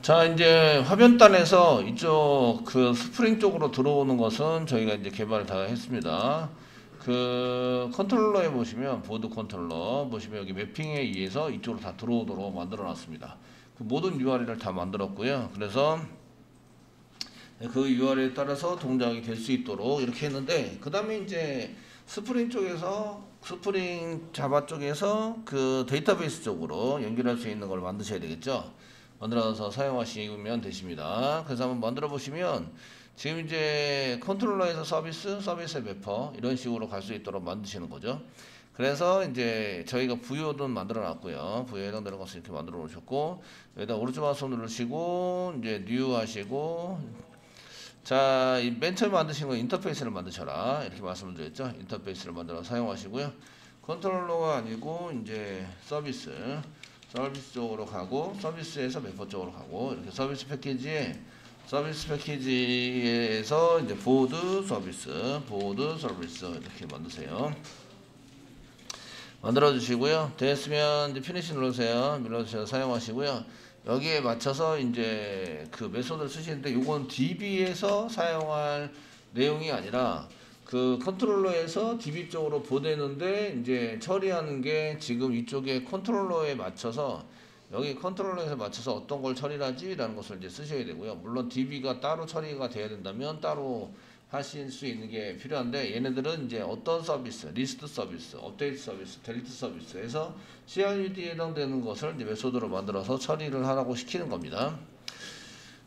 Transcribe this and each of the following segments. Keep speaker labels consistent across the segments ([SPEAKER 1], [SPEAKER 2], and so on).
[SPEAKER 1] 자, 이제 화면단에서 이쪽 그 스프링 쪽으로 들어오는 것은 저희가 이제 개발을 다 했습니다. 그 컨트롤러에 보시면 보드 컨트롤러 보시면 여기 매핑에 의해서 이쪽으로 다 들어오도록 만들어 놨습니다. 그 모든 URL을 다 만들었고요. 그래서 그 URL에 따라서 동작이 될 수 있도록 이렇게 했는데, 그 다음에 이제 스프링 쪽에서 스프링 자바 쪽에서 그 데이터베이스 쪽으로 연결할 수 있는 걸 만드셔야 되겠죠. 만들어서 사용하시면 되십니다. 그래서 한번 만들어 보시면 지금 이제 컨트롤러에서 서비스의 매퍼 이런 식으로 갈 수 있도록 만드시는 거죠. 그래서 이제 저희가 부여도 만들어 놨고요. 부여에 해당되는 것을 이렇게 만들어 놓으셨고, 여기다 오른쪽 마우스 누르시고 이제 뉴 하시고, 자, 맨 처음에 만드신 거 인터페이스를 만드셔라 이렇게 말씀을 드렸죠. 인터페이스를 만들어 사용하시고요. 컨트롤러가 아니고 이제 서비스 쪽으로 가고, 서비스에서 매퍼 쪽으로 가고, 이렇게 서비스 패키지에서 이제 보드 서비스 이렇게 만드세요. 만들어 주시고요. 됐으면 이제 피니시 눌러주셔서 사용하시고요. 여기에 맞춰서 이제 그 메소드를 쓰시는데, 요건 DB에서 사용할 내용이 아니라 그 컨트롤러에서 DB 쪽으로 보내는데, 이제 처리하는 게 지금 이쪽에 컨트롤러에 맞춰서, 여기 컨트롤러에서 맞춰서 어떤 걸 처리하지? 라는 것을 이제 쓰셔야 되고요. 물론 DB가 따로 처리가 돼야 된다면 따로 하실 수 있는 게 필요한데, 얘네들은 이제 어떤 서비스, 리스트 서비스, 업데이트 서비스, 델리트 서비스에서 CRUD에 해당되는 것을 이제 메소드로 만들어서 처리를 하라고 시키는 겁니다.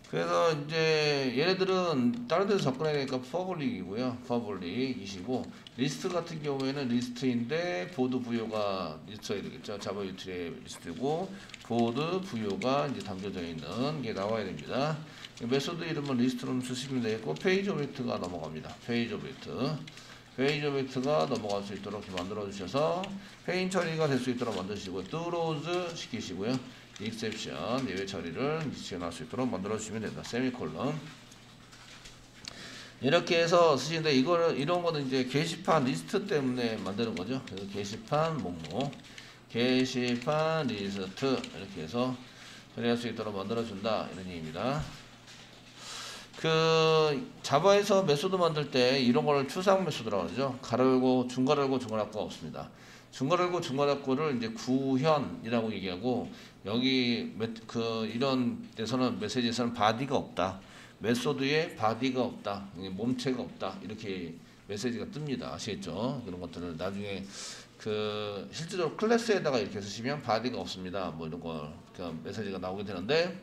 [SPEAKER 1] 그래서 이제 얘네들은 다른 데서 접근해야 되니까 퍼블릭이고요. 퍼블릭이시고, 리스트 같은 경우에는 리스트인데 보드 부여가 있어야 되겠죠. 자바 유틸의 리스트고, 보드 부여가 이제 담겨져 있는 게 나와야 됩니다. 메소드 이름은 리스트로 쓰시면 되겠고, 페이지 오브젝트가 넘어갑니다. 페이지 오브젝트가 넘어갈 수 있도록 이렇게 만들어 주셔서 페인 처리가 될 수 있도록 만드시고, throws 시키시고요. exception 예외 처리를 지원할 수 있도록 만들어 주시면 된다. 세미콜론. 이렇게 해서 쓰시는데, 이런 거는 이제 게시판 리스트 때문에 만드는 거죠. 그래서 게시판 목록, 게시판 리스트 이렇게 해서 처리할 수 있도록 만들어 준다 이런 얘기입니다. 그 자바에서 메소드 만들 때 이런 걸 추상 메소드라고 하죠. 가로 열고 중괄호 열고 중괄호 닫고가 없습니다. 중괄호 열고 중괄호 닫고를 이제 구현이라고 얘기하고, 여기 이런 데서는 메시지에서는 바디가 없다. 메소드에 바디가 없다. 몸체가 없다. 이렇게 메시지가 뜹니다. 아시겠죠? 그런 것들을 나중에 그 실제적으로 클래스에다가 이렇게 쓰시면 바디가 없습니다. 뭐 이런 거 메시지가 나오게 되는데,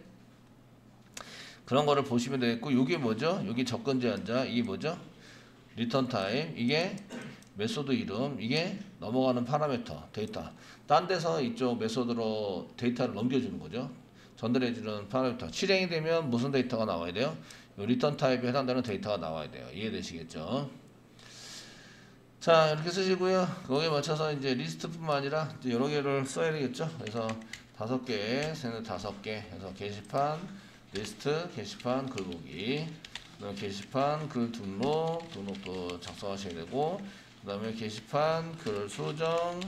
[SPEAKER 1] 그런 거를 보시면 되겠고, 이게 뭐죠? 여기 접근 제한자, 이게 뭐죠? 리턴 타임, 이게 메소드 이름, 이게 넘어가는 파라미터, 데이터. 딴 데서 이쪽 메소드로 데이터를 넘겨주는 거죠. 전달해주는 파라미터. 실행이 되면 무슨 데이터가 나와야 돼요? 리턴 타입에 해당되는 데이터가 나와야 돼요. 이해되시겠죠? 자, 이렇게 쓰시고요. 거기에 맞춰서 이제 리스트뿐만 아니라 이제 여러 개를 써야 되겠죠. 그래서 5개, 5개 해서 게시판, 리스트, 게시판, 글 보기, 그 다음에 게시판, 글 등록도 작성하셔야 되고, 그 다음에 게시판, 글 수정하고,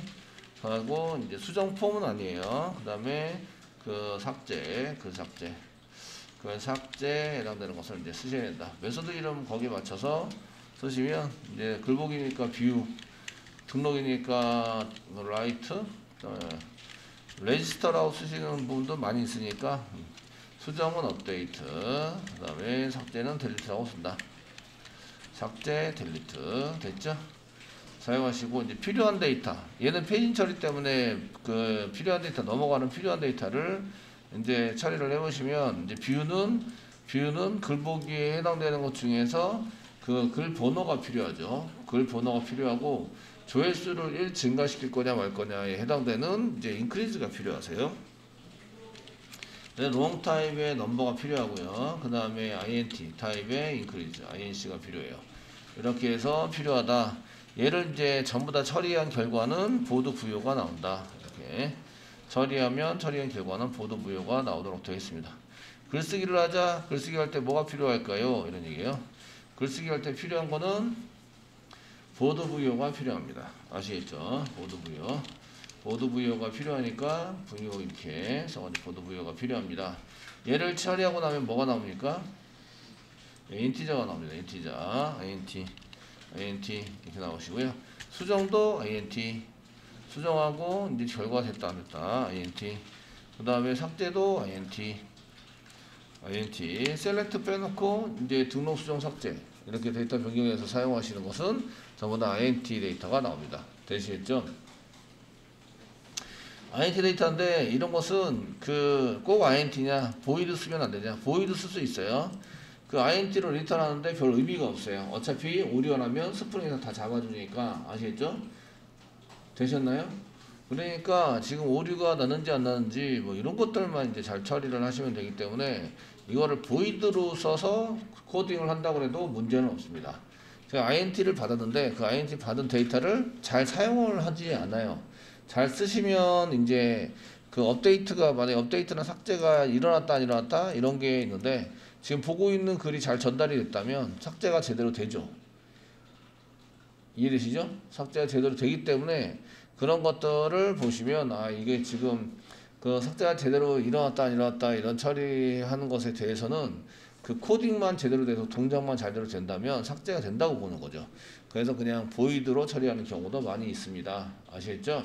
[SPEAKER 1] 이제 수정 폼은 아니에요. 그 다음에 그 삭제에 해당되는 것을 이제 쓰셔야 된다. 메소드 이름 거기에 맞춰서 쓰시면, 이제 글 보기니까 뷰, 등록이니까 라이트, 레지스터라고 쓰시는 분도 많이 있으니까 수정은 업데이트, 그 다음에 삭제는 델리트라고 쓴다. 삭제, 델리트 됐죠? 사용하시고, 이제 필요한 데이터, 얘는 페이지 처리 때문에 그 필요한 데이터, 넘어가는 필요한 데이터를 이제 처리를 해보시면, 이제 뷰는 글 보기에 해당되는 것 중에서 그 글 번호가 필요하죠. 글 번호가 필요하고, 조회수를 1 증가시킬 거냐 말 거냐에 해당되는 이제 인크리즈가 필요하세요. 롱 타입의 넘버가 필요하고요. 그 다음에 int 타입의 인크리즈, inc가 필요해요. 이렇게 해서 필요하다. 얘를 이제 전부 다 처리한 결과는 보드 부여가 나온다. 이렇게 처리한 결과는 보드 부여가 나오도록 되어 있습니다. 글쓰기를 하자. 글쓰기 할 때 뭐가 필요할까요? 이런 얘기예요. 글쓰기 할 때 필요한 거는 보드 부여가 필요합니다. 아시겠죠? 보드 부여. 보드 부여가 필요하니까 부여 이렇게 써가지고 보드 부여가 필요합니다. 얘를 처리하고 나면 뭐가 나옵니까? 인티저가 나옵니다. 인티저 int 이렇게 나오시고요. 수정도 int 수정하고 이제 결과가 됐다 안 됐다 int 그 다음에 삭제도 int 셀렉트 빼놓고 이제 등록 수정 삭제 이렇게 데이터 변경해서 사용하시는 것은 전부 다 int 데이터가 나옵니다. 되시겠죠? int 데이터인데 이런 것은 꼭 int냐 void 쓰면 안 되냐 void 쓸 수 있어요. 그 int로 리턴하는데 별 의미가 없어요. 어차피 오리언하면 스프링에서 다 잡아주니까 아시겠죠? 되셨나요? 그러니까 지금 오류가 나는지 안 나는지 뭐 이런 것들만 이제 잘 처리를 하시면 되기 때문에 이거를 void로 써서 코딩을 한다고 해도 문제는 없습니다. 제가 int를 받았는데 그 int 받은 데이터를 잘 사용을 하지 않아요. 잘 쓰시면 이제 그 업데이트가 만약에 업데이트나 삭제가 일어났다 안 일어났다 이런 게 있는데 지금 보고 있는 글이 잘 전달이 됐다면 삭제가 제대로 되죠. 이해되시죠? 삭제가 제대로 되기 때문에 그런 것들을 보시면 이게 지금 그 삭제가 제대로 일어났다 안 일어났다 이런 처리하는 것에 대해서는 그 코딩만 제대로 돼서 동작만 제대로 된다면 삭제가 된다고 보는 거죠. 그래서 그냥 void로 처리하는 경우도 많이 있습니다. 아시겠죠?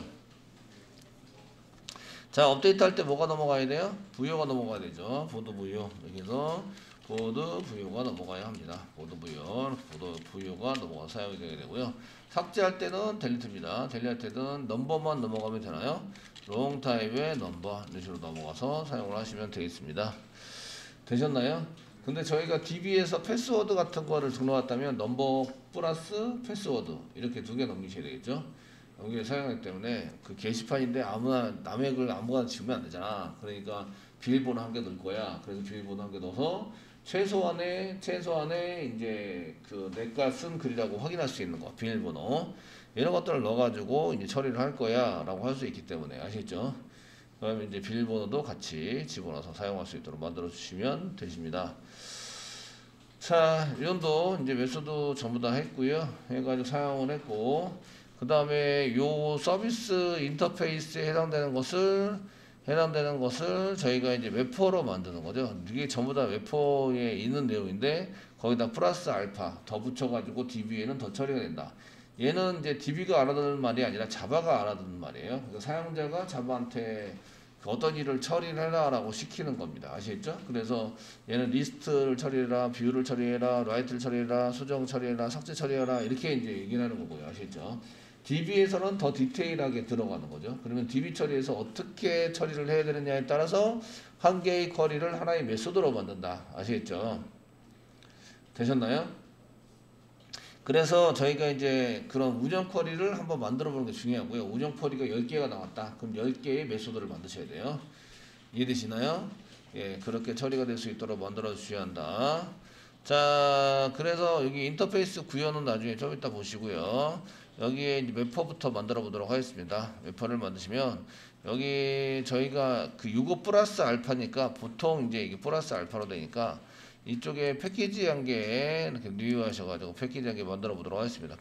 [SPEAKER 1] 자, 업데이트 할 때 뭐가 넘어가야 돼요? 부여가 넘어가야 되죠. 보드 부여. 여기서 보드 부여가 넘어가야 합니다. 보드 부여가 넘어가 사용이 되게 되고요. 삭제할 때는 델리트입니다. 델리할 때는 넘버만 넘어가면 되나요? 롱 타입의 넘버 이런 식으로 넘어가서 사용을 하시면 되겠습니다. 되셨나요? 근데 저희가 DB에서 패스워드 같은 거를 등록했다면 넘버 플러스 패스워드 이렇게 두 개 넘기셔야 되겠죠? 여기에 사용하기 때문에 그 게시판인데 아무나 남의 글 아무거나 지우면 안 되잖아. 그러니까 비밀번호 한 개 넣을 거야. 그래서 비밀번호 한 개 넣어서 최소한의 이제 그 내가 쓴 글이라고 확인할 수 있는 거 비밀번호 이런 것들을 넣어가지고 이제 처리를 할 거야라고 할 수 있기 때문에 아시겠죠? 그러면 이제 비밀번호도 같이 집어넣어서 사용할 수 있도록 만들어 주시면 되십니다. 자, 이 정도 이제 메소드 전부 다 했고요. 해가지고 사용을 했고. 그 다음에 요 서비스 인터페이스에 해당되는 것을 저희가 이제 웨퍼로 만드는 거죠. 이게 전부 다 웨퍼에 있는 내용인데 거기다 플러스 알파 더 붙여가지고 DB에는 더 처리가 된다. 얘는 이제 DB가 알아듣는 말이 아니라 자바가 알아듣는 말이에요. 그러니까 사용자가 자바한테 어떤 일을 처리를 해라라고 시키는 겁니다. 아시겠죠? 그래서 얘는 리스트를 처리해라, 뷰를 처리해라, 라이트를 처리해라, 수정 처리해라, 삭제 처리해라 이렇게 이제 얘기를 하는 거고요. 아시겠죠? DB에서는 더 디테일하게 들어가는 거죠. 그러면 DB 처리에서 어떻게 처리를 해야 되느냐에 따라서 한 개의 쿼리를 하나의 메소드로 만든다. 아시겠죠? 되셨나요? 그래서 저희가 이제 그런 운영 쿼리를 한번 만들어 보는 게 중요하고요. 운영 쿼리가 10개가 나왔다. 그럼 10개의 메소드를 만드셔야 돼요. 이해되시나요? 예, 그렇게 처리가 될 수 있도록 만들어 주셔야 한다. 자, 그래서 여기 인터페이스 구현은 나중에 좀 이따 보시고요. 여기에 이제 웨퍼부터 만들어 보도록 하겠습니다. 웨퍼를 만드시면 여기 저희가 그 65 플러스 알파니까 보통 이제 이게 플러스 알파로 되니까 이쪽에 패키지 한 개 이렇게 뉴 하셔가지고 패키지 한 개 만들어 보도록 하겠습니다.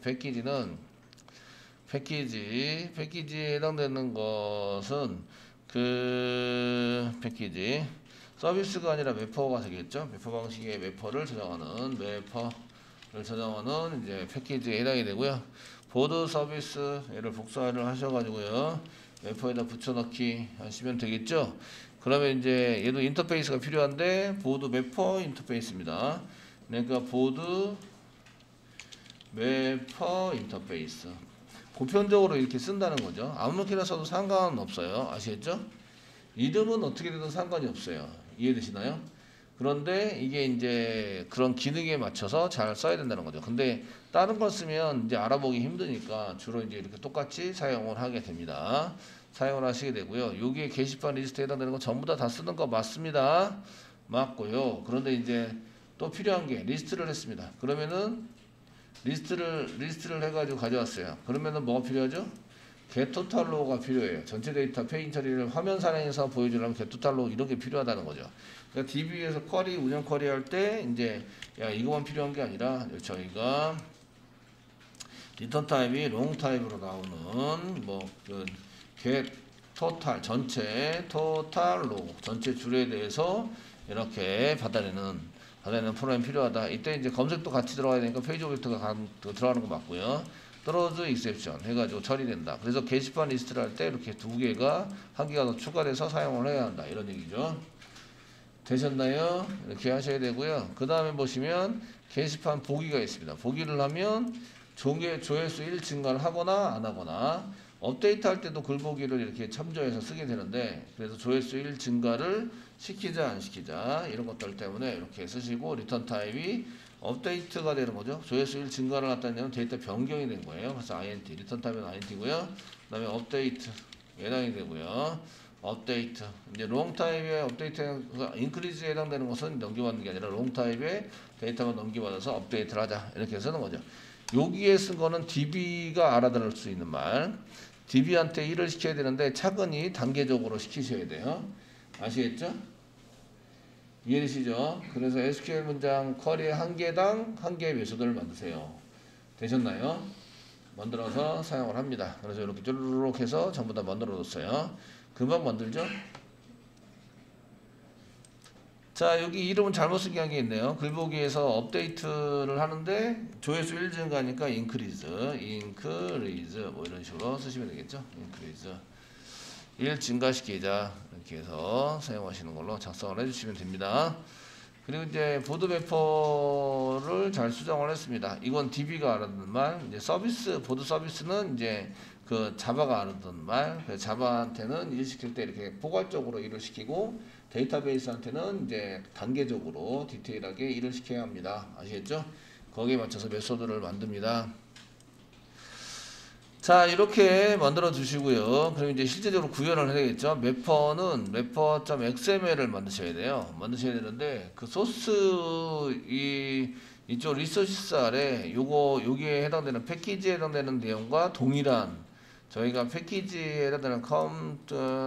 [SPEAKER 1] 패키지에 해당되는 것은 그 패키지 서비스가 아니라 웨퍼가 되겠죠. 웨퍼 방식의 웨퍼를 저장하는 이제 패키지에 해당이 되고요. 보드 서비스 얘를 복사를 하셔가지고요. 웨퍼에다 붙여넣기 하시면 되겠죠. 그러면 이제 얘도 인터페이스가 필요한데 보드 웨퍼 인터페이스입니다. 그러니까 보드 웨퍼 인터페이스 보편적으로 이렇게 쓴다는 거죠. 아무렇게나 써도 상관은 없어요. 아시겠죠? 이름은 어떻게 되든 상관이 없어요. 이해되시나요? 그런데 이게 이제 그런 기능에 맞춰서 잘 써야 된다는 거죠. 근데 다른 걸 쓰면 이제 알아보기 힘드니까 주로 이제 이렇게 똑같이 사용을 하게 됩니다. 사용을 하시게 되고요. 여기에 게시판 리스트에 해당되는 거 전부 다 쓰는 거 맞습니다. 맞고요. 그런데 이제 또 필요한 게 리스트를 했습니다. 그러면은 리스트를 해가지고 가져왔어요. 그러면은 뭐가 필요하죠? getTotal로가 필요해요. 전체 데이터 페인 처리를 화면 산행해서 보여주려면 getTotal로 이런 게 필요하다는 거죠. 그러니까 DB에서 쿼리 운영 쿼리 할 때 이제 이거만 필요한 게 아니라 저희가 리턴 타입이 롱 타입으로 나오는 뭐 그 get 토탈 전체 토탈 로우 전체 줄에 대해서 이렇게 받아내는 프로그램이 필요하다. 이때 이제 검색도 같이 들어가야 되니까 페이지 오브젝트가 들어가는 거 맞고요. throws exception 해가지고 처리된다. 그래서 게시판 리스트를 할 때 이렇게 두 개가 한 개가 더 추가돼서 사용을 해야 한다. 이런 얘기죠. 되셨나요? 이렇게 하셔야 되고요. 그 다음에 보시면 게시판 보기가 있습니다. 보기를 하면 조회수 1 증가를 하거나 안 하거나 업데이트 할 때도 글보기를 이렇게 참조해서 쓰게 되는데 그래서 조회수 1 증가를 시키자 안 시키자 이런 것들 때문에 이렇게 쓰시고 리턴 타입이 업데이트가 되는 거죠. 조회수 1 증가를 갖다는 데이터 변경이 된 거예요. 그래서 int 리턴 타입은 int고요. 그 다음에 업데이트 예당이 되고요. 업데이트 이제 롱 타입의 업데이트가 인크리즈에 해당되는 것은 넘겨받는 게 아니라 롱 타입의 데이터가 넘겨받아서 업데이트를 하자 이렇게 쓰는 거죠. 여기에 쓴 거는 DB가 알아들을 수 있는 말. DB한테 1을 시켜야 되는데 차근히 단계적으로 시키셔야 돼요. 아시겠죠? 이해되시죠? 그래서 SQL 문장 쿼리의 한 개당 한 개의 메소드를 만드세요. 되셨나요? 만들어서 사용을 합니다. 그래서 이렇게 쭈르륵 해서 전부 다 만들어 뒀어요. 금방 만들죠? 자, 여기 이름은 잘못 쓰기 한 게 있네요. 글보기에서 업데이트를 하는데 조회수 1 증가니까 increase 뭐 이런 식으로 쓰시면 되겠죠. increase 1 증가시키자 이렇게 해서 사용하시는 걸로 작성을 해주시면 됩니다. 그리고 이제 보드 매퍼를 잘 수정을 했습니다. 이건 DB가 알아듣는 말, 이제 서비스 보드 서비스는 이제 그 자바가 알아듣는 말. 그래서 자바한테는 일 시킬 때 이렇게 포괄적으로 일을 시키고 데이터베이스한테는 이제 단계적으로 디테일하게 일을 시켜야 합니다. 아시겠죠? 거기에 맞춰서 메소드를 만듭니다. 자, 이렇게 만들어 주시고요. 그럼 이제 실제적으로 구현을 해야겠죠. 매퍼는 매퍼.xml을 만드셔야 돼요. 만드셔야 되는데 그 소스 이쪽 리소시스 아래 여기에 해당되는 패키지에 해당되는 내용과 동일한 저희가 패키지에 해당되는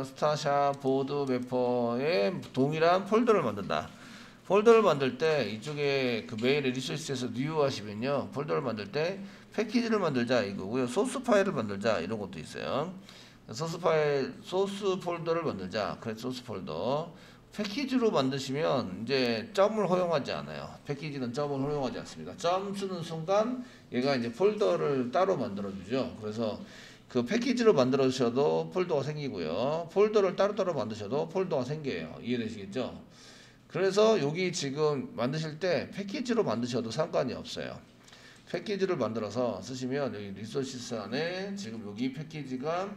[SPEAKER 1] 스타샵 보드 매퍼의 동일한 폴더를 만든다. 폴더를 만들 때 이쪽에 그 메인의 리소스에서 뉴 하시면요. 폴더를 만들 때 패키지를 만들자 이거고요. 소스 파일을 만들자 이런 것도 있어요. 소스 폴더를 만들자. 그래서 소스 폴더. 패키지로 만드시면 이제 점을 허용하지 않아요. 패키지는 점을 허용하지 않습니다. 점 쓰는 순간 얘가 이제 폴더를 따로 만들어 주죠. 그래서 그 패키지로 만들어 주셔도 폴더가 생기고요. 폴더를 따로따로 만드셔도 폴더가 생겨요. 이해되시겠죠? 그래서 여기 지금 만드실 때 패키지로 만드셔도 상관이 없어요. 패키지를 만들어서 쓰시면 여기 리소시스 안에 지금 여기 패키지가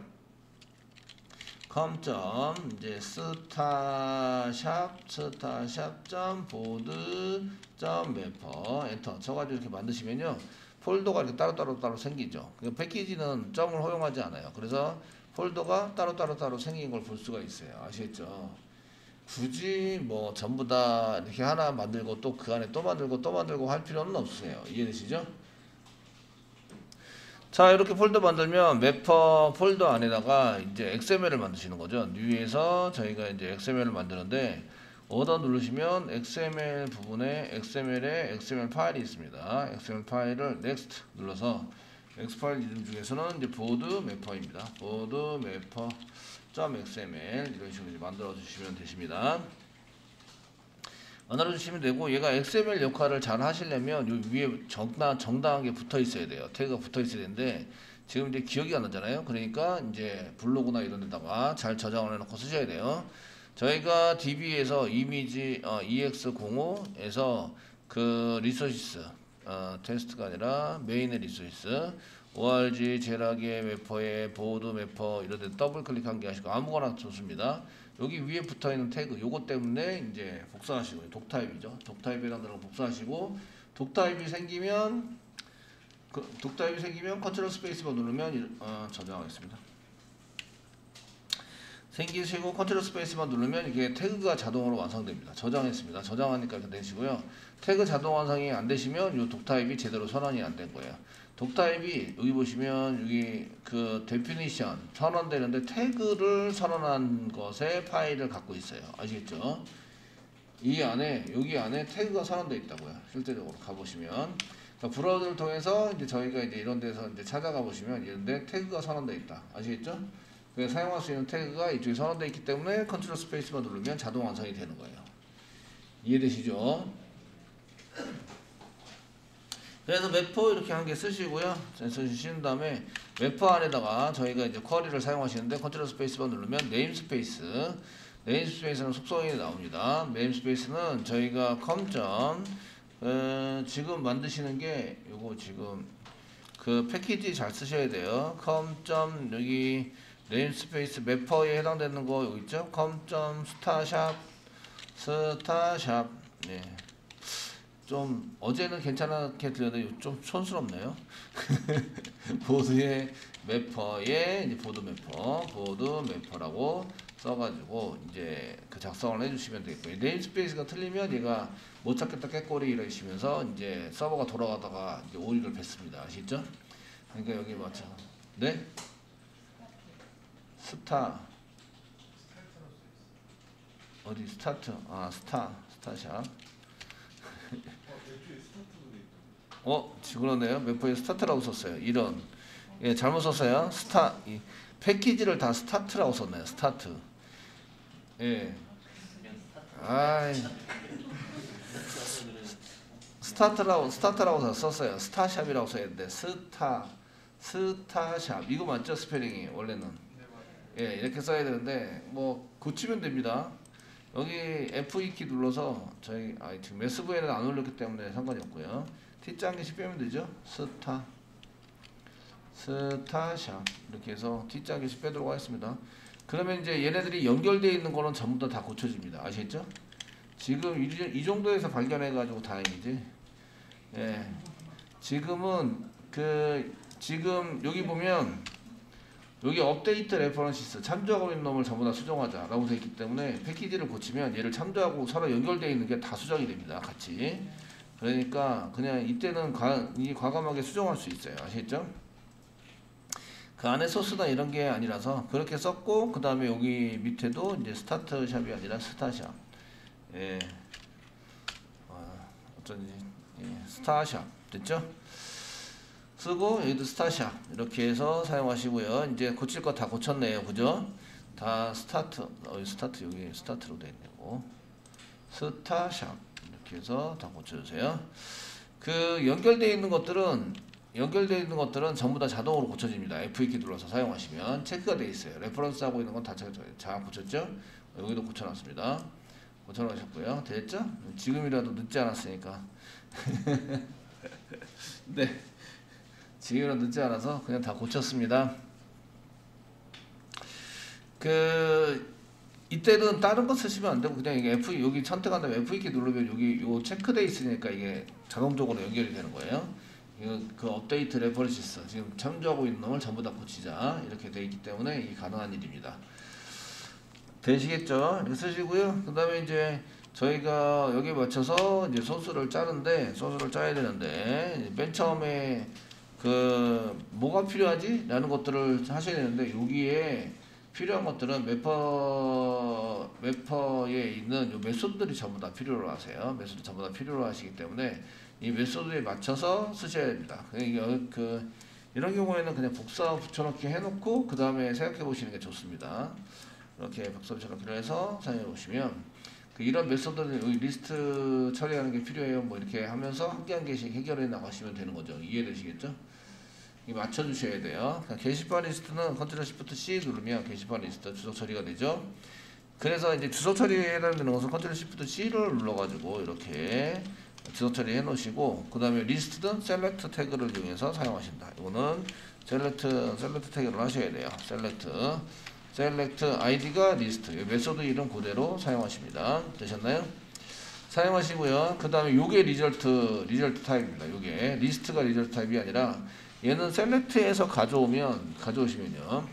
[SPEAKER 1] 이제 스타샵.보드.매퍼 엔터 쳐가지고 이렇게 만드시면요. 폴더가 이렇게 따로 생기죠. 패키지는 점을 허용하지 않아요. 그래서 폴더가 따로 생긴 걸 볼 수가 있어요. 아시겠죠? 굳이 뭐 전부 다 이렇게 하나 만들고 또 그 안에 또 만들고 할 필요는 없으세요. 이해되시죠? 자, 이렇게 폴더 만들면 매퍼 폴더 안에다가 이제 XML을 만드시는 거죠. 뉴에서 저희가 이제 XML을 만드는데 오더 누르시면 XML 부분에 XML 파일이 있습니다. XML 파일을 next 눌러서 X 파일 이름 중에서는 이제 보드 매퍼입니다. 보드 매퍼.xml 이런 식으로 만들어 주시면 되십니다. 만들어 주시면 되고 얘가 XML 역할을 잘 하시려면 요 위에 정당하게 붙어 있어야 돼요. 태그가 붙어 있어야 되는데 지금 이제 기억이 안 나잖아요. 그러니까 이제 블로그나 이런 데다가 잘 저장을 해놓고 쓰셔야 돼요. 저희가 DB에서 이미지 EX05에서 그 리소시스 테스트가 아니라 메인의 리소시스 ORG, 제라게 매퍼에 보드 매퍼 이런 데 더블 클릭한 게 하시고 아무거나 좋습니다. 여기 위에 붙어 있는 태그 요거 때문에 이제 복사하시고 독타입이죠. 독타입에 해당되는 복사하시고 독타입이 생기면 컨트롤 스페이스바 누르면 저장하겠습니다. 생기시고 컨트롤 스페이스만 누르면 이게 태그가 자동으로 완성됩니다. 저장했습니다. 저장하니까 이렇게 되시고요. 태그 자동 완성이 안 되시면 이 독타입이 제대로 선언이 안 된 거예요. 독타입이 여기 보시면 여기 그 데피니션 선언되는데 태그를 선언한 것의 파일을 갖고 있어요. 아시겠죠? 이 안에 여기 안에 태그가 선언되어 있다고요. 실제적으로 가보시면 브라우저를 통해서 이제 저희가 이제 이런 데서 이제 찾아가 보시면 이런데 태그가 선언되어 있다. 아시겠죠? 그래서 사용할 수 있는 태그가 이쪽에 선언되어 있기 때문에 컨트롤 스페이스만 누르면 자동 완성이 되는 거예요. 이해되시죠? 그래서 매퍼 이렇게 한 개 쓰시고요. 쓰신 다음에 매퍼 안에다가 저희가 이제 쿼리를 사용하시는데 컨트롤 스페이스만 누르면 네임스페이스는 속성이 나옵니다. 네임스페이스는 저희가 지금 만드시는 게 요거 지금 그 패키지 잘 쓰셔야 돼요. 여기 네임스페이스 매퍼에 해당되는 거 여기 있죠? 스타샵 네. 좀 어제는 괜찮게 들렸는데 좀 촌스럽네요. 보드의 매퍼에 이제 보드 매퍼라고 써가지고 이제 그 작성을 해주시면 되겠고요. 네임스페이스가 틀리면 얘가 못 찾겠다 깨꼬리 이러시면서 이제 서버가 돌아가다가 이제 오류를 뱉습니다. 아시죠? 그러니까 여기 맞춰. 네? 어디 스타트? 스타샵. 그러네요. 매퍼에 스타트라고 썼어요. 이런. 예, 잘못 썼어요. 패키지를 다 스타트라고 썼네요. 스타트. 예. 스타트라고 다 썼어요. 스타샵이라고 써야 되는데, 스타샵. 이거 맞죠? 스페링이, 원래는. 예, 이렇게 써야 되는데, 뭐, 고치면 됩니다. 여기 F2키 눌러서 지금 매스브에는 안 올렸기 때문에 상관이 없고요. T자 한 개씩 빼면 되죠. 스타샵 이렇게 해서 T자 한 개씩 빼도록 하겠습니다. 그러면 이제 얘네들이 연결되어 있는 거는 전부 다 고쳐집니다. 아시겠죠? 지금 이 정도에서 발견해 가지고 다행이지. 예. 지금 여기 보면 여기 업데이트 레퍼런시스 참조하고 있는 놈을 전부 다 수정하자 라고 되어 있기 때문에 패키지를 고치면 얘를 참조하고 서로 연결되어 있는 게 다 수정이 됩니다. 같이. 그러니까 그냥 이때는 과감하게 수정할 수 있어요. 아시겠죠? 그 안에 소스나 이런 게 아니라서 그렇게 썼고, 그 다음에 여기 밑에도 이제 스타트샵이 아니라 스타샵. 예. 어쩐지. 예. 스타샵. 됐죠? 쓰고 여기도 스타샵 이렇게 해서 사용하시고요. 이제 고칠 거 다 고쳤네요. 그죠? 다 여기 스타트로 되어 있네요. 스타샵 이렇게 해서 다 고쳐주세요. 그 연결되어 있는 것들은 전부 다 자동으로 고쳐집니다. F2키 눌러서 사용하시면 체크가 되어 있어요. 레퍼런스 하고 있는 건 다 잘 고쳤죠? 여기도 고쳐놨습니다. 고쳐놓으셨고요. 됐죠? 지금이라도 늦지 않았으니까. 네. 지금은 늦지 않아서 그냥 다 고쳤습니다. 이때는 다른 거 쓰시면 안 되고 그냥 이게 여기 선택한 다음에 F2키 누르면 여기 요 체크돼 있으니까 이게 자동적으로 연결이 되는 거예요. 이거 그 업데이트 레퍼런시스 지금 참조하고 있는 놈을 전부 다 고치자 이렇게 돼 있기 때문에 이게 가능한 일입니다. 되시겠죠? 이렇게 쓰시고요. 그 다음에 이제 저희가 여기에 맞춰서 이제 소스를 짜야 되는데 맨 처음에 뭐가 필요하지? 라는 것들을 하셔야 되는데 여기에 필요한 것들은 매퍼에 있는 요 메소드들이 전부 다 필요로 하세요. 메소드 전부 다 필요로 하시기 때문에 이 메소드에 맞춰서 쓰셔야 됩니다. 이런 경우에는 그냥 복사 붙여넣기 해놓고 그 다음에 생각해 보시는 게 좋습니다. 이렇게 복사 붙여넣기를 해서 사용해 보시면 이런 메소드는 여기 리스트 처리하는 게 필요해요. 뭐 이렇게 하면서 한 개 한 개씩 해결해 나가시면 되는 거죠. 이해되시겠죠? 맞춰주셔야 돼요. 게시판 리스트는 컨트롤 시프트 C 누르면 게시판 리스트 주소 처리가 되죠. 그래서 이제 주소 처리에 해당되는 것은 컨트롤 시프트 C를 눌러가지고 이렇게 주소 처리 해 놓으시고, 그 다음에 리스트든 셀렉트 태그를 이용해서 사용하신다. 이거는 셀렉트 태그를 하셔야 돼요. 셀렉트 아이디가 리스트, 메소드 이름 그대로 사용하십니다. 되셨나요? 사용하시고요. 그 다음에 요게 리절트 타입입니다. 요게 리스트가 리절트 타입이 아니라 얘는 셀렉트에서 가져오시면요.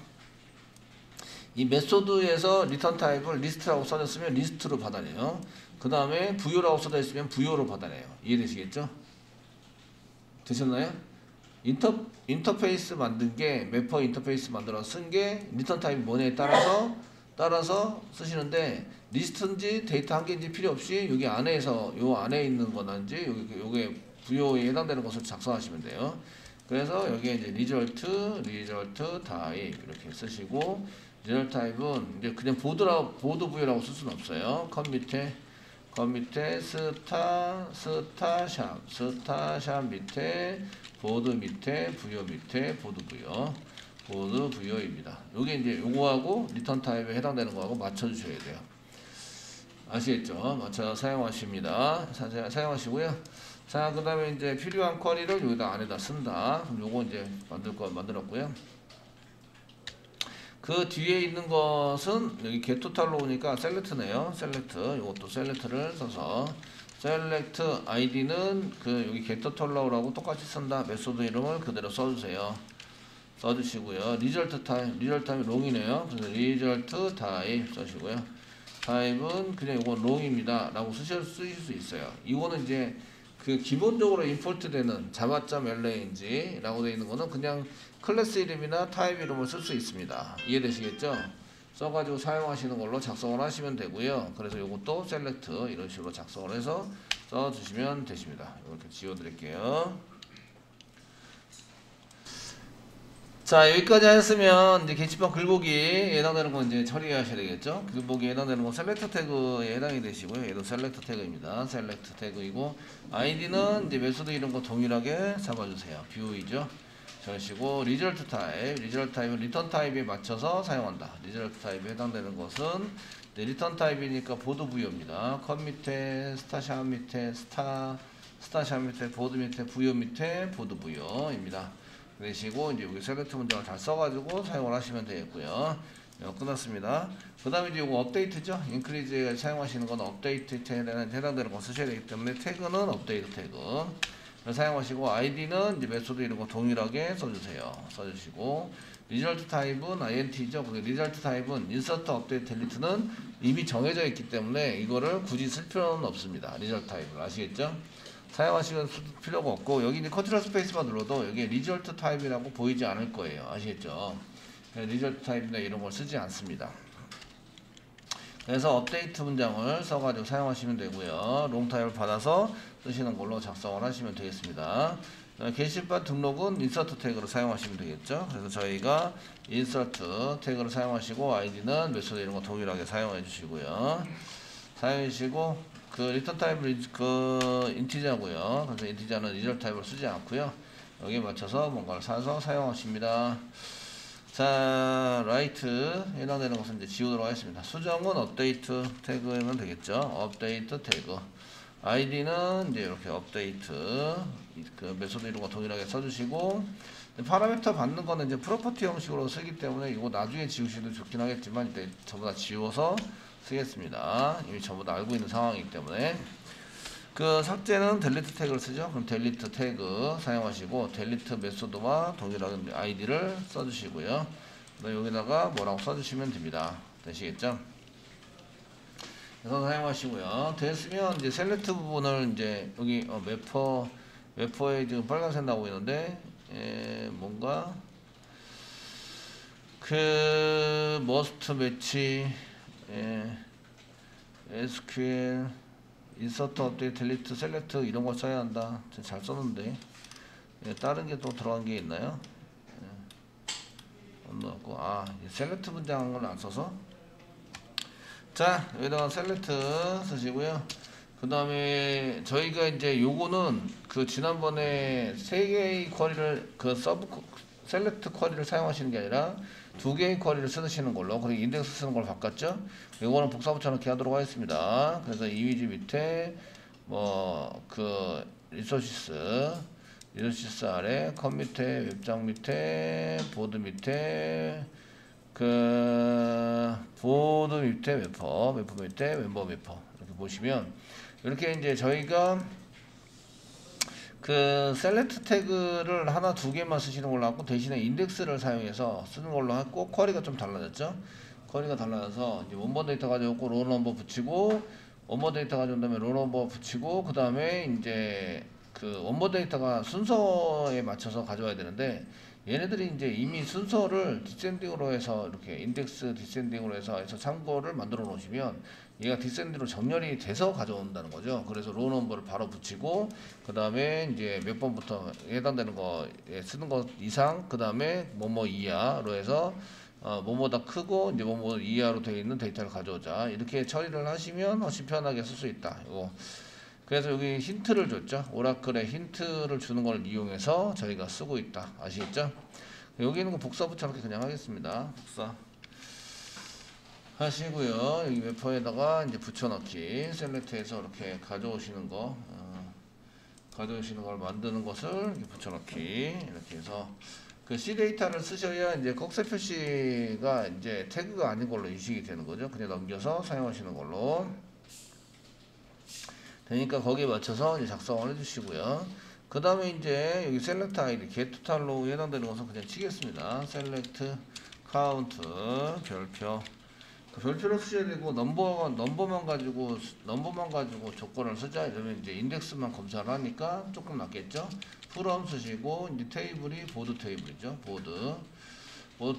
[SPEAKER 1] 이 메소드에서 리턴 타입을 리스트라고 써졌으면 리스트로 받아내요. 그 다음에 부요라고 써져 있으면 부요로 받아내요. 이해되시겠죠? 되셨나요? 인터페이스 만든 게 매퍼 인터페이스 만들어 쓴 게 리턴 타입이 뭐냐에 따라서 쓰시는데 리스트인지 데이터 한 개인지 필요 없이 여기 안에서 요 안에 있는 거는지 요게 부요에 해당되는 것을 작성하시면 돼요. 그래서 여기에 이제 리절트 타입 이렇게 쓰시고 리절 타입은 이제 그냥 보드 부여라고 쓸 수는 없어요. 컷 밑에 스타샵 밑에 보드 밑에 부여 밑에 보드 부여입니다. 요게 이제 요거하고 리턴 타입에 해당되는 거하고 맞춰 주셔야 돼요. 아시겠죠? 맞춰 사용하십니다. 사용하시고요. 자, 그 다음에 이제 필요한 쿼리를 여기다 안에다 쓴다. 그럼 요거 이제 만들었고요. 그 뒤에 있는 것은 여기 getTotal로 오니까 셀렉트네요. 셀렉트. 요것도 셀렉트를 써서 셀렉트 아이디는 그 여기 getTotal라고 똑같이 쓴다. 메소드 이름을 그대로 써주세요. 써주시고요. 리절트 타입 롱이네요. 그래서 리절트 타입 써주시고요. 타입은 그냥 이건 롱입니다 라고 쓰실 수 있어요. 이거는 이제 그 기본적으로 임포트 되는 java.range 라고 되어 있는 거는 그냥 클래스 이름이나 타입 이름을 쓸 수 있습니다. 이해되시겠죠? 써가지고 사용하시는 걸로 작성을 하시면 되고요. 그래서 이것도 셀렉트 이런 식으로 작성을 해서 써주시면 되십니다. 이렇게 지워드릴게요. 자, 여기까지 하셨으면 이제 게시판 글보기에 해당되는 건 이제 처리하셔야 되겠죠. 글보기에 해당되는 건 셀렉트 태그에 해당이 되시고요. 얘도 셀렉트 태그입니다. 셀렉트 태그이고 아이디는 이제 메소드 이런 거 동일하게 잡아주세요. 뷰이죠. 저시고 리절트 타입은 리턴 타입에 맞춰서 사용한다. 리절트 타입에 해당되는 것은 리턴 타입이니까 보드 부여입니다. 컷 밑에 스타샵 밑에 스타샵 밑에 보드 밑에 부여 밑에 보드 부여입니다. 되시고 이제 여기 셀렉트 문장을 잘 써가지고 사용을 하시면 되겠고요. 끝났습니다. 그 다음에 이제 이거 업데이트죠. 인크리즈에 사용하시는 건 업데이트에 해당되는 거 쓰셔야 되기 때문에 태그는 업데이트 태그 사용하시고 아이디는 이제 메소드 이런 거 동일하게 써주세요. 써주시고 리절트 타입은 int죠. 그 리절트 타입은 인서트 업데이트 델리트는 이미 정해져 있기 때문에 이거를 굳이 쓸 필요는 없습니다. 리절트 타입을 아시겠죠? 사용하시는 필요가 없고 여기 이제 컨트롤 스페이스만 눌러도 여기 리절트 타입이라고 보이지 않을 거예요. 아시겠죠? 리절트 타입이나 이런 걸 쓰지 않습니다. 그래서 업데이트 문장을 써가지고 사용하시면 되고요. 롱 타입을 받아서 쓰시는 걸로 작성을 하시면 되겠습니다. 게시판 등록은 인서트 태그로 사용하시면 되겠죠. 그래서 저희가 인서트 태그를 사용하시고 아이디는 메소드 이런 거 동일하게 사용해 주시고요. 사용해 주시고 그 리턴 타입은 그 인티저고요. 그래서 인티저는 리절 타입을 쓰지 않고요. 여기에 맞춰서 뭔가를 사서 사용하십니다. 자, 라이트 해당되는 것은 이제 지우도록 하겠습니다. 수정은 업데이트 태그면 되겠죠. 업데이트 태그. 아이디는 이제 이렇게 업데이트 그 메소드 이런 거 동일하게 써주시고 파라미터 받는 거는 이제 프로퍼티 형식으로 쓰기 때문에 이거 나중에 지우셔도 좋긴 하겠지만 이제 전부 다 지워서 쓰겠습니다. 이미 전부 다 알고 있는 상황이기 때문에 그 삭제는 델리트 태그를 쓰죠. 그럼 델리트 태그 사용하시고 델리트 메소드와 동일하게 아이디를 써주시고요. 여기다가 뭐라고 써주시면 됩니다. 되시겠죠? 그래서 사용하시고요. 됐으면 이제 셀렉트 부분을 이제 여기 웨퍼에 지금 빨간색 나오고 있는데 뭔가 그 머스트 매치 SQL 인서트 업데이트 델리트 셀렉트 이런 거 써야 한다. 잘 썼는데 다른 게 또 들어간 게 있나요? 없고 셀렉트 문장을 안 써서 자 여기다가 셀렉트 쓰시고요. 그 다음에 저희가 이제 요거는 그 지난번에 3개의 쿼리를 그 셀렉트 쿼리를 사용하시는 게 아니라 2개의 쿼리를 쓰시는 걸로 그리고 인덱스 쓰는 걸 바꿨죠. 이거는 복사 붙여넣기 하도록 하겠습니다. 그래서 이미지 밑에 뭐 그 리소시스 아래 컷 밑에 웹장 밑에 보드 밑에 그 보드 밑에 웨퍼 밑에 멤버 웨퍼 이렇게 보시면 이렇게 이제 저희가 그 셀렉트 태그를 하나 두 개만 쓰시는 걸로 하고 대신에 인덱스를 사용해서 쓰는 걸로 하고 쿼리가 좀 달라졌죠. 쿼리가 달라져서 이제 원본 데이터 가져오고 롤 넘버 붙이고 원본 데이터 가져온 다음에 롤 넘버 붙이고 그 다음에 이제 그 원본 데이터가 순서에 맞춰서 가져와야 되는데 얘네들이 이제 이미 순서를 디센딩으로 해서 이렇게 인덱스 디센딩으로 해서 참고를 만들어 놓으시면 얘가 디센딩으로 정렬이 돼서 가져온다는 거죠. 그래서 로 넘버를 바로 붙이고 그 다음에 이제 몇 번부터 해당되는 거 쓰는 것 이상 그 다음에 뭐뭐 이하로 해서 뭐뭐다 크고 이제 뭐뭐 이하로 되어 있는 데이터를 가져오자. 이렇게 처리를 하시면 훨씬 편하게 쓸 수 있다. 이거. 그래서 여기 힌트를 줬죠. 오라클에 힌트를 주는 걸 이용해서 저희가 쓰고 있다. 아시겠죠? 여기 있는 거 복사 붙여넣기 그냥 하겠습니다. 복사 하시고요. 여기 웨퍼에다가 이제 붙여넣기 셀렉트해서 이렇게 가져오시는 거 가져오시는 걸 만드는 것을 이렇게 붙여넣기 이렇게 해서 그 C 데이터를 쓰셔야 이제 꺽쇠 표시가 이제 태그가 아닌 걸로 인식이 되는 거죠. 그냥 넘겨서 사용하시는 걸로 되니까 거기에 맞춰서 이제 작성을 해주시고요. 그 다음에 이제 여기 셀렉트 아이디 getTotal로 해당되는 것은 그냥 치겠습니다. 셀렉트 카운트 별표 그 별표를 쓰셔야 되고 넘버만 가지고 조건을 쓰자 이러면 이제 인덱스만 검사를 하니까 조금 낫겠죠. from 쓰시고 이제 테이블이 보드 테이블이죠. 보드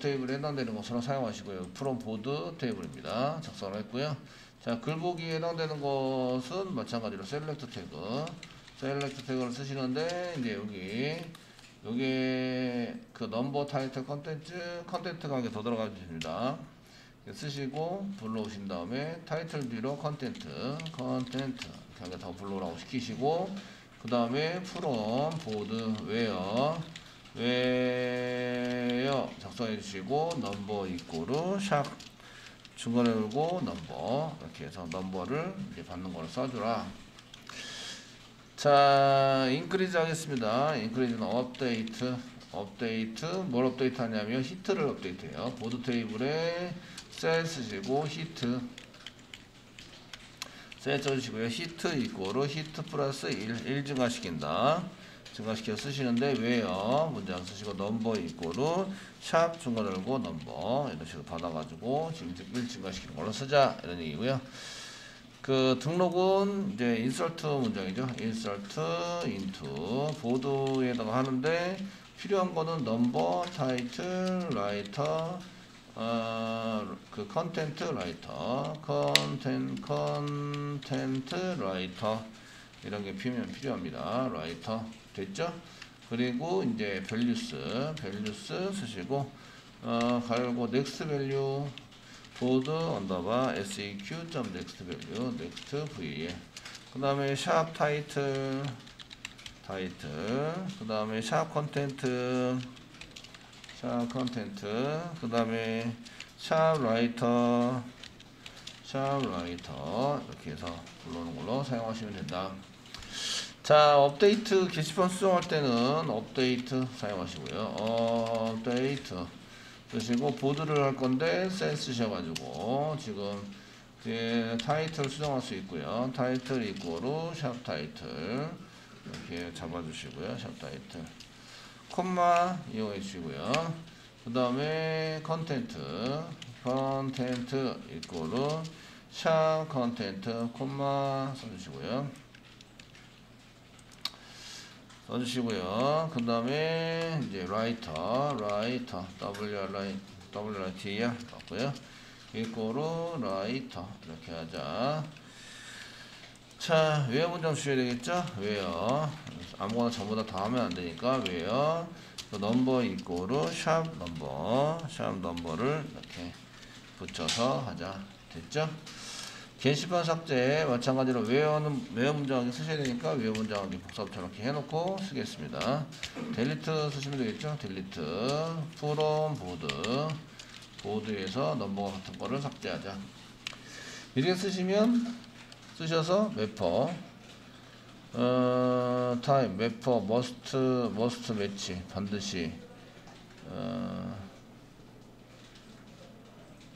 [SPEAKER 1] 테이블에 해당되는 것으로 사용하시고요. from 보드 테이블입니다. 작성을 했고요. 자, 글보기에 해당되는 것은 마찬가지로 셀렉트 태그를 쓰시는데 이제 여기 그 넘버 타이틀 컨텐트 가게 더 들어가 주십니다. 쓰시고 불러오신 다음에 타이틀 뒤로 컨텐트 이렇게 더 불러오라고 시키시고 그 다음에 from 보드 웨어 작성해 주시고 넘버 이꼬르 샵 중간에 걸고 넘버 이렇게 해서 넘버를 이제 받는 걸 써주라. 자, 인크리즈 하겠습니다. 인크리즈는 업데이트 뭘 업데이트 하냐면 히트를 업데이트해요. 보드 테이블에 셀 쓰시고 히트 셀 써주시고요. 히트 이꼬르 히트 플러스 1 증가시킨다. 증가시켜 쓰시는데 웨어 문장 쓰시고 넘버 이꼬르 샵 중간 열고 넘버 이런 식으로 받아가지고 지금 1 증가시키는 걸로 쓰자 이런 얘기고요. 그 등록은 이제 인서트 문장이죠. 인서트 인투 보드에다가 하는데 필요한 거는 넘버 타이틀 라이터 그 컨텐트 라이터 컨텐트 라이터 이런 게 필요합니다. 라이터 됐죠? 그리고 이제 밸류스 쓰시고 갈고 넥스트 밸류 보드 언더바 seq.next 밸류 next v 그 다음에 샵 타이틀 그 다음에 샵 컨텐트 그 다음에 샵 라이터 이렇게 해서 불러오는 걸로 사용하시면 된다. 자, 업데이트 게시판 수정할 때는 업데이트 사용하시고요. 업데이트 쓰시고 보드를 할 건데 셀 쓰셔가지고 지금 타이틀 수정할 수 있고요. 타이틀 이꼬르 샵 타이틀 이렇게 잡아주시고요. 샵 타이틀 콤마 이용해 주시고요. 그 다음에 컨텐트 이꼬르 샵 컨텐트 콤마 써주시고요. 그 다음에 이제 라이터 WRITR 맞고요. 이꼬르 라이터 이렇게 하자. 자, 웨어 문장 주셔야 되겠죠? 웨어 아무거나 전부 다 하면 안 되니까 웨어 넘버 이꼬르 샵 넘버를 이렇게 붙여서 하자. 됐죠? 게시판 삭제 마찬가지로 웨어 문장하기 쓰셔야 되니까 웨어 문장하기 복사부터 이렇게 해놓고 쓰겠습니다. 델리트 쓰시면 되겠죠? 델리트 from 보드에서 넘버 같은 거를 삭제하자. 이렇게 쓰셔서 매퍼 타임 매퍼 머스트 매치 반드시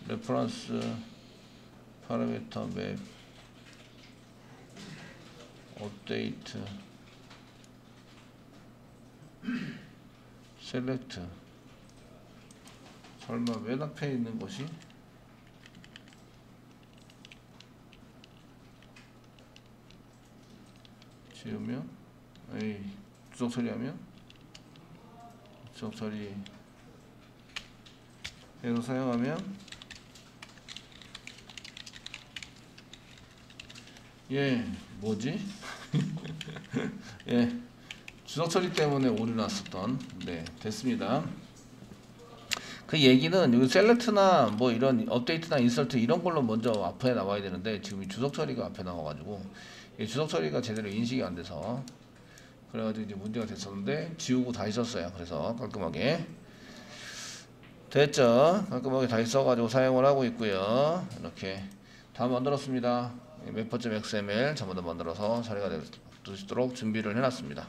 [SPEAKER 1] 레퍼런스 파라미터 맵 업데이트 셀렉트 설마 맨 앞에 있는 것이 지우면 주석 처리하면 주석 처리 해서 사용하면 뭐지? 주석 처리 때문에 오류 났었던 됐습니다. 그 얘기는 이 셀렉트나 뭐 이런 업데이트나 인설트 이런 걸로 먼저 앞에 나와야 되는데 지금 이 주석 처리가 앞에 나와가지고 이 주석 처리가 제대로 인식이 안 돼서 그래가지고 이제 문제가 됐었는데 지우고 다시 썼어요. 그래서 깔끔하게 됐죠. 깔끔하게 다시 써가지고 사용을 하고 있고요. 이렇게 다 만들었습니다. 맵퍼점 XML 전부 다 만들어서 처리가 될 수 있도록 준비를 해놨습니다.